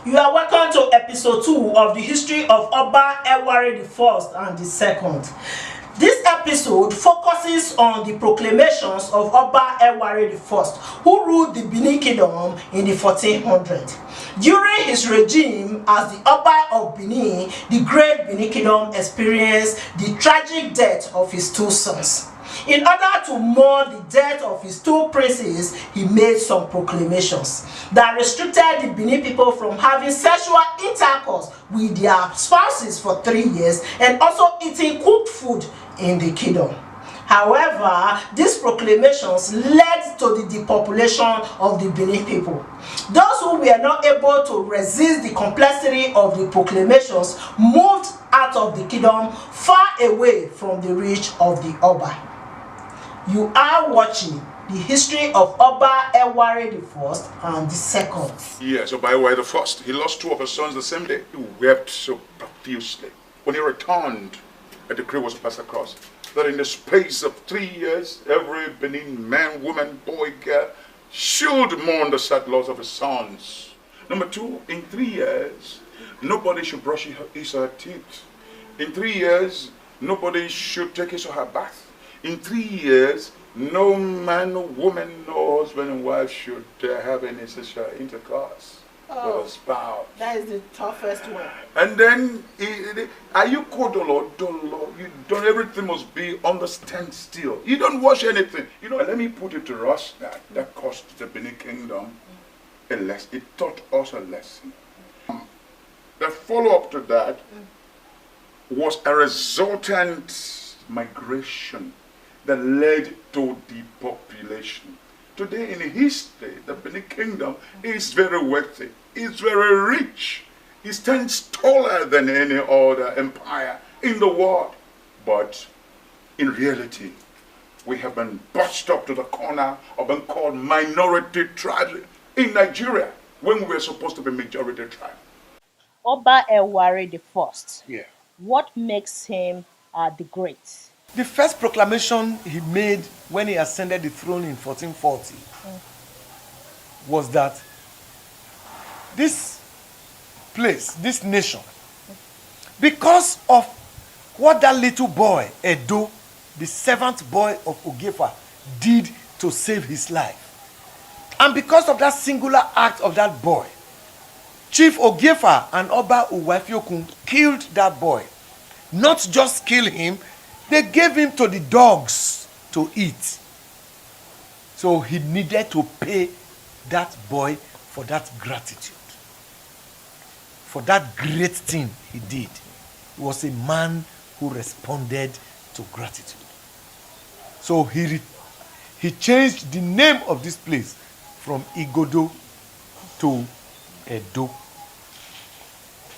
You are welcome to episode 2 of the history of Oba Ewuare I and II. This episode focuses on the proclamations of Oba Ewuare I, who ruled the Benin Kingdom in the 1400s. During his regime as the Oba of Benin, the great Benin Kingdom experienced the tragic death of his two sons. In order to mourn the death of his two princes, he made some proclamations that restricted the Benin people from having sexual intercourse with their spouses for 3 years and also eating cooked food in the kingdom. However, these proclamations led to the depopulation of the Benin people. Those who were not able to resist the complexity of the proclamations moved out of the kingdom far away from the reach of the Oba. You are watching the history of Oba Ewuare I and II. Yes, Oba Ewuare I. He lost 2 of his sons the same day. He wept so profusely. When he returned, a decree was passed across that in the space of 3 years, every Benin man, woman, boy, girl should mourn the sad loss of his sons. Number 2, in 3 years, nobody should brush his or her teeth. In 3 years, nobody should take his or her bath. In 3 years, no man, no woman, no husband and wife should have any sexual intercourse with a spouse. That is the toughest one. And then, are you called Dolo? You don't, everything must be on the standstill. You don't wash anything. You know, let me put it to us that cost the Benin Kingdom a lesson. It taught us a lesson. The follow-up to that was a resultant migration that led to depopulation. Today in history, the Benin Kingdom is very wealthy, it's very rich, it stands taller than any other empire in the world. But in reality, we have been pushed up to the corner of being called minority tribe in Nigeria when we were supposed to be majority tribe. Oba Ewuare I. Yeah. What makes him the great? The first proclamation he made when he ascended the throne in 1440 was that this place, this nation, because of what that little boy, Edo, the seventh boy of Ogefa, did to save his life, and because of that singular act of that boy, Chief Ogefa and Oba Uwafiokun killed that boy. Not just kill him, they gave him to the dogs to eat. So he needed to pay that boy for that gratitude, for that great thing he did. He was a man who responded to gratitude. So he changed the name of this place from Igodo to Edo.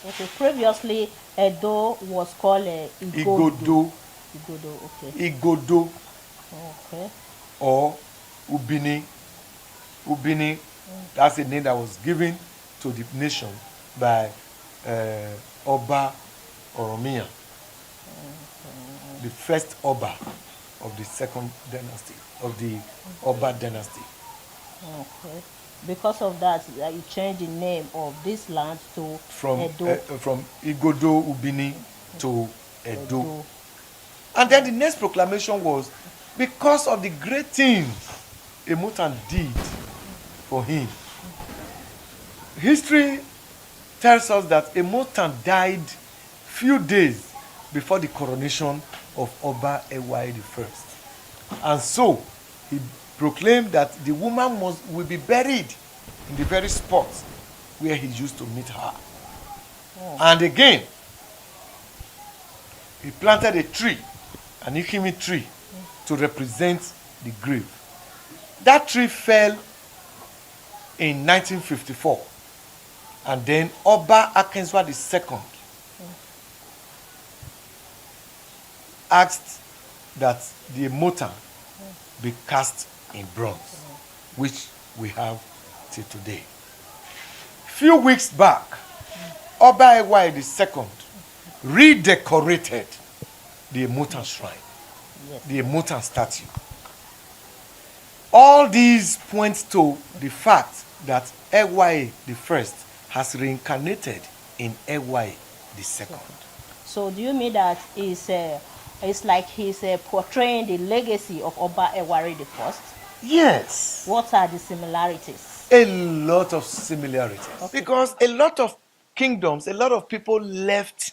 Okay, previously Edo was called Igodo. Igodo, okay. Igodo, Okay. or Ubini. Ubini, that's the name that was given to the nation by Oba Oromia, the first Oba of the second dynasty, of the Oba dynasty. Okay. Because of that, you changed the name of this land to Edo. From Igodo Ubini to Edo. And then the next proclamation was because of the great things Emotan did for him. History tells us that Emotan died few days before the coronation of Oba Ewuare I. And so he proclaimed that the woman will be buried in the very spot where he used to meet her. Oh. And again, he planted a tree, an Ikimi tree, to represent the grave. That tree fell in 1954, and then Oba Akenswa II asked that the Emotan be cast in bronze, which we have till today. Few weeks back, Oba Ewuare II redecorated the Emotan shrine, the Emotan statue. All these point to the fact that Ewuare I has reincarnated in Ewuare II. So do you mean that it's like he's portraying the legacy of Oba Ewuare the First? Yes. What are the similarities? A lot of similarities. Okay. Because a lot of kingdoms, a lot of people left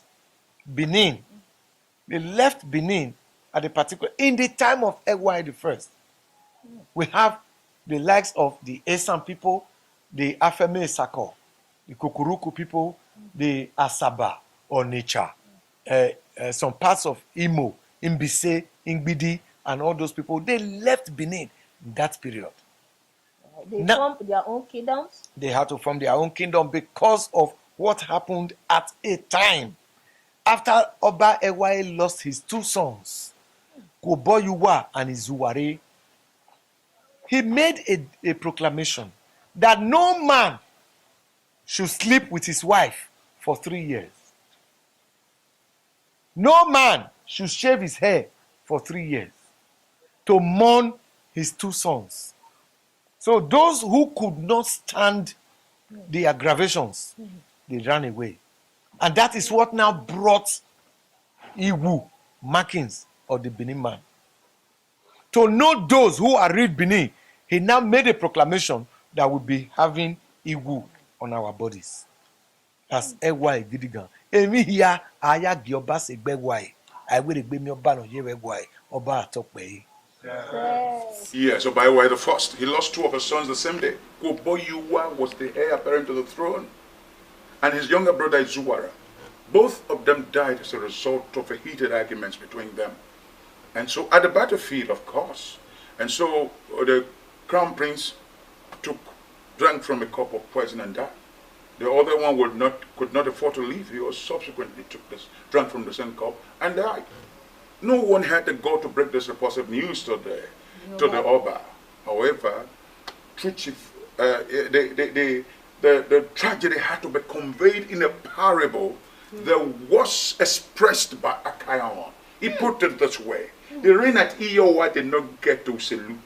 Benin. They left Benin at a particular, in the time of Ewuare the First. We have the likes of the Esan people, the Afeme Sako, the Kukuruku people, the Asaba or Nature, some parts of Imo, Mbise, Ngbidi, and all those people. They left Benin in that period. They formed their own kingdoms? They had to form their own kingdom because of what happened at a time. After Oba Ewuare lost his two sons, Ewuare and Ewuare, he made a proclamation that no man should sleep with his wife for 3 years. No man should shave his hair for 3 years to mourn his two sons. So those who could not stand the aggravations, they ran away. And that is what now brought Iwu markings of the Benin man. To know those who are read Benin, he now made a proclamation that we'll be having Iwu on our bodies. That's Ewuare Gidigan. Emi here aya gi oba se gbewai. I will gbe mi oba no ye wewai. Oba atokpe. Yes, Oba Ewuare the First. He lost two of his sons the same day. Ewuare was the heir apparent to the throne, and his younger brother Ewuare. Both of them died as a result of heated arguments between them. And so at the battlefield, of course. And so the crown prince drank from a cup of poison and died. The other one could not afford to leave. He was subsequently drank from the same cup and died. No one had the gall to break this repulsive news to the Oba. However, the tragedy had to be conveyed in a parable that was expressed by Akayawan. He put it this way: the reign at Ewuare did not get to Uselu.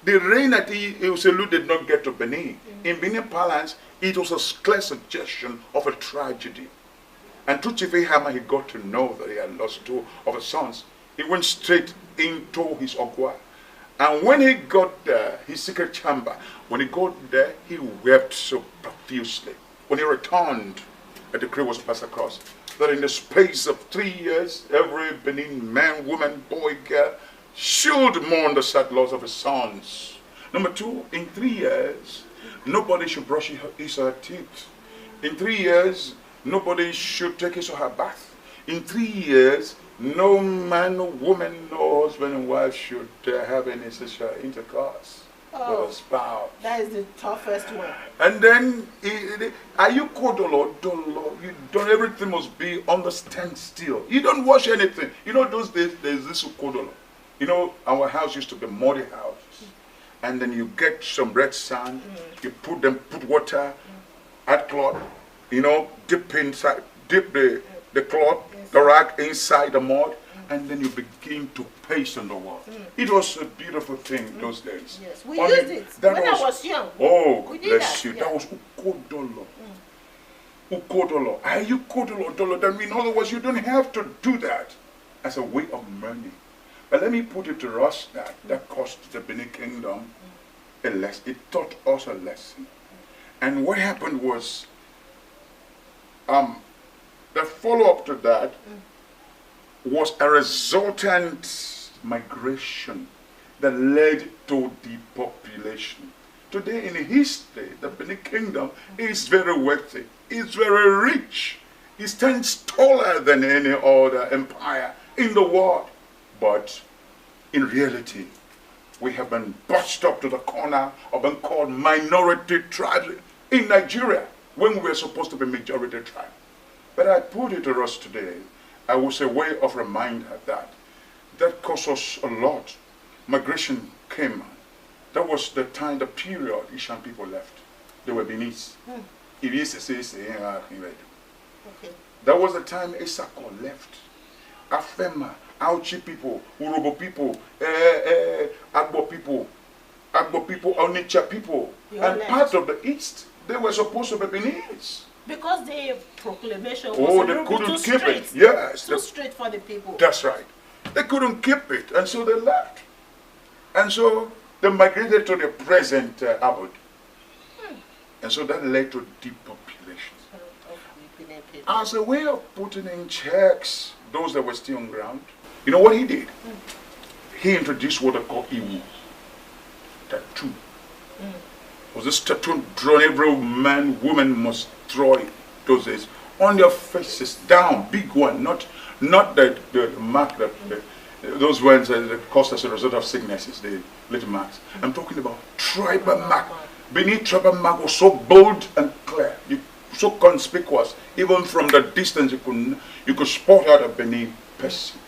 The reign at Uselu did not get to Benin. In Benin parlance, it was a clear suggestion of a tragedy. And through Chief Hammer, he got to know that he had lost two of his sons. He went straight into his Ogwa. And when he got there, his secret chamber, when he got there, he wept so profusely. When he returned, a decree was passed across that in the space of 3 years, every Benin man, woman, boy, girl should mourn the sad loss of his sons. Number two, in 3 years, nobody should brush his or her teeth. In 3 years, nobody should take his or her bath. In 3 years, no man, woman, no husband and wife should have any sexual intercourse with a spouse. That is the toughest one. And then, are you kodolo? Everything must be on the standstill. You don't wash anything. You know, those days, there's this kodolo. You know, our house used to be muddy houses. And then you get some red sand, you put water, add cloth, you know, dip the cloth, the rag inside the mud, and then you begin to paste on the wall. It was a beautiful thing those days. Yes, we used it when I was young. Oh, that. bless you. Yeah. That was ukodolo. Ukodolo. Are you kodolo? That means, in other words, you don't have to do that as a way of mourning. But let me put it to us that cost the Benin Kingdom a lesson. It taught us a lesson. And what happened was, the follow-up to that was a resultant migration that led to depopulation. Today in history, the Benin Kingdom is very wealthy, it's very rich, it stands taller than any other empire in the world. But in reality, we have been pushed up to the corner of being called minority tribes in Nigeria when we were supposed to be majority tribe. But I put it to us today, I was a way of reminder that cost us a lot. Migration came. That was the time, the period Ishan people left. They were Benis. That was the time Esako left. Afema, Auchi people, Urobo people, Agbo people, Onitsha people, and part of the east. They were supposed to be Benis. Because the proclamation was Oh, a they little bit couldn't too keep straight. it. Yes. Too straight for the people. That's right. They couldn't keep it, and so they left. And so they migrated to the present abode. And so that led to depopulation. As a way of putting in checks those that were still on ground, you know what he did? He introduced what they call Ewuare. Tattoo. Was this tattoo drawn? Every man, woman must draw it those days on their faces, down, big one, not the mark that those ones that caused as a result of sicknesses, the little marks. I'm talking about tribal mark. Beneath tribal mark was so bold and clear, so conspicuous, even from the distance you could spot out a Benin person.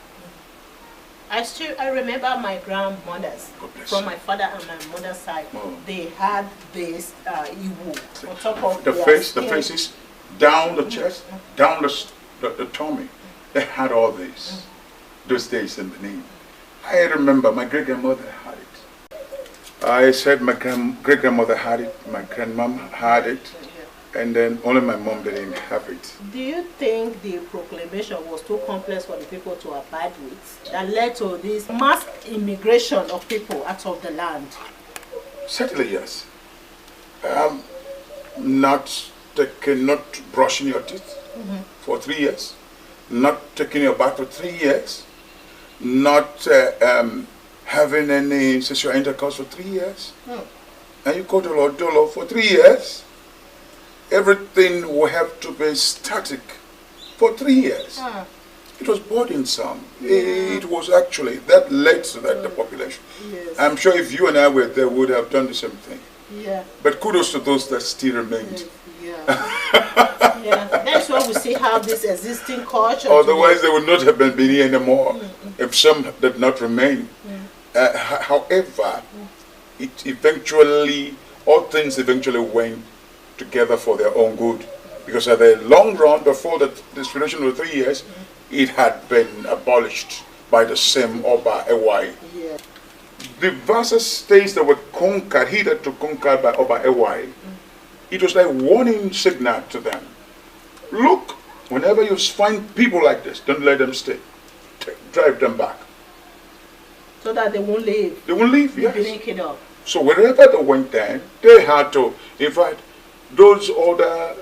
I remember my grandmothers from my father and my mother's side. Oh. They had this Ewuare on top of the their face, skin. the faces, down the chest, down the tummy. They had all this those days in Benin. I remember my great grandmother had it. I said my great grandmother had it, my grandmom had it, and then only my mom didn't have it. Do you think the proclamation was too complex for the people to abide with that led to this mass immigration of people out of the land? Certainly yes. Not brushing your teeth for 3 years, not taking your bath for 3 years, not having any sexual intercourse for 3 years, and you go to Lord Dolo for 3 years. Everything will have to be static for 3 years. It was burdensome. It was actually, that led to that depopulation. Yes. I'm sure if you and I were there, we would have done the same thing. Yeah. But kudos to those that still remained. Yeah. Yeah. That's why we still have this existing culture. Otherwise, they would not have been here anymore if some did not remain. However, it eventually, all things eventually went together for their own good. Because at the long run, before the distribution of 3 years, it had been abolished by the same Oba Ewuare. Yeah. The verses states that were conquered, he that took conquered by Oba Ewuare, it was like warning signal to them. Look, whenever you find people like this, don't let them stay. Drive them back. So that they won't leave. They won't leave, yes. It up. So wherever they went then, they had to, in fact, those other,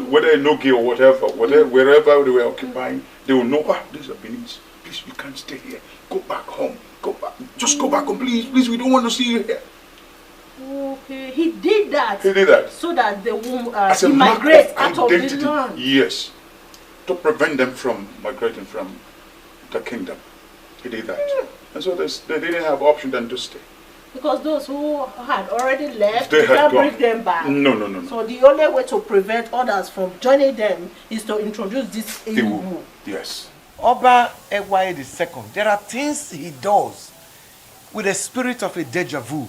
whether in Nogi or whatever, wherever they were occupying, they will know, these are Benin's. Please, you can't stay here. Go back home. Go back. Just go back home, please, we don't want to see you here. Okay, he did that. He did that. So that they won't migrate out of the land. Yes. To prevent them from migrating from the kingdom. He did that. And so they didn't have option than to stay. Because those who had already left, they can't gone. bring them back. No. So the only way to prevent others from joining them is to introduce this Ewuare. Yes. Oba Ewuare II, there are things he does with a spirit of a deja vu.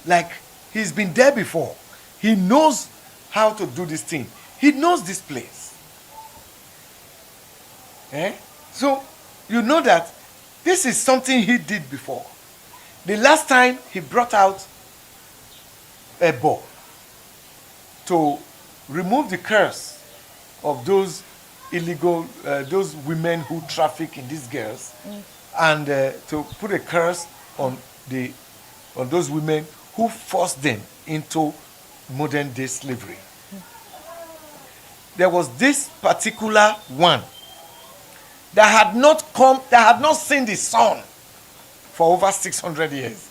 Like he's been there before. He knows how to do this thing. He knows this place. So you know that this is something he did before. The last time he brought out a bow to remove the curse of those illegal, those women who traffic in these girls, and to put a curse on those women who forced them into modern day slavery. There was this particular one that had not seen the sun for over 600 years.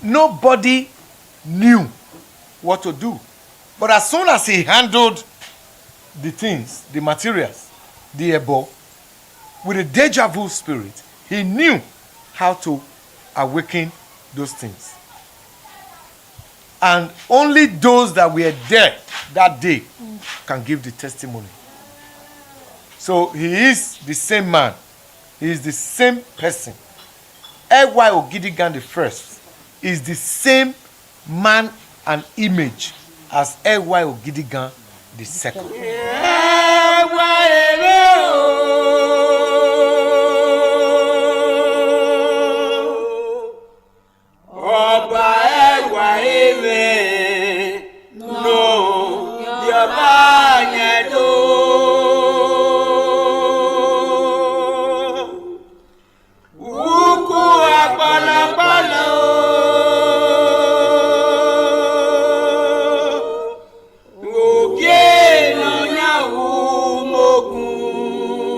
Nobody knew what to do. But as soon as he handled the things, the materials, the ebo, with a deja vu spirit, he knew how to awaken those things. And only those that were there that day can give the testimony. So he is the same man. He is the same person. Ewuare Ogidigan I is the same man and image as Ewuare Ogidigan II.